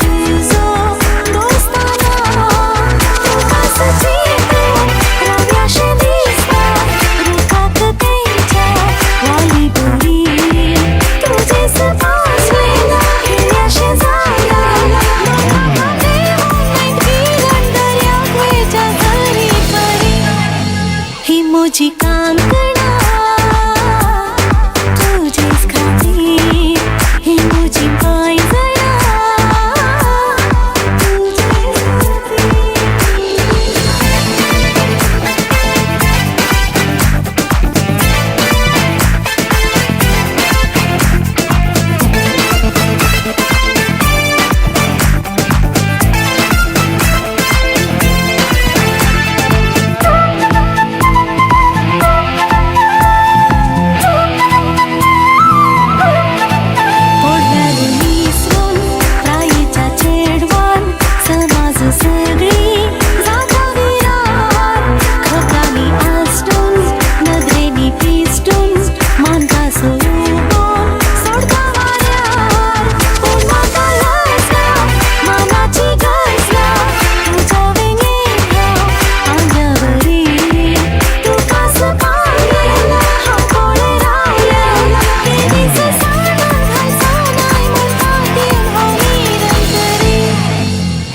तुझो दोस्ताना तू कासची रव्याशी दिसता रुखात त्यांच्या वाली बोरी तुझे सपासलेला हिरव्याशी झाला लोकांमध्ये मोमेंट गिरण दर्यात वेच्या झरी परी ही मोजी कांकणा तुझेच खातीर ही मोजी पायजणा तुझेच खातीर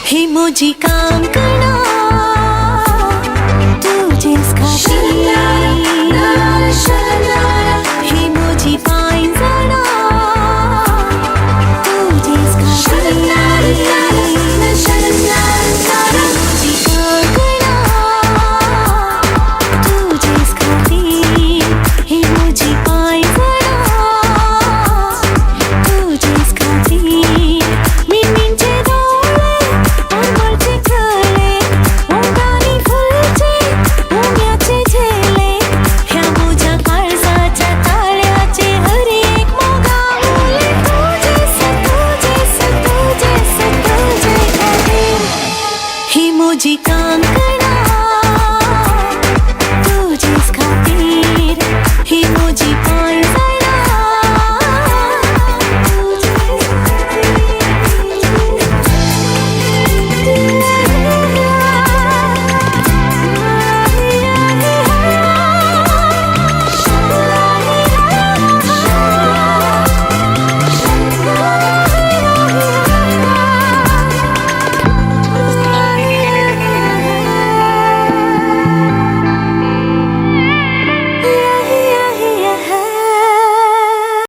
ही मोजी कांकणा तुझेच खातीर ही मोजी पायजणा तुझेच खातीर मोजी कांकणा तुझेच खातीर ही मोजी पायजणा तुझेच खातीर मिणमिणचे डोळे अंबरचे कळे ओंडानी फुलचे उम्याचे झेले ह्या मोज्या काळजाच्या ताळ्याचे हर एक मोगा बोले तुझे खातीर ही मोजी कांकणा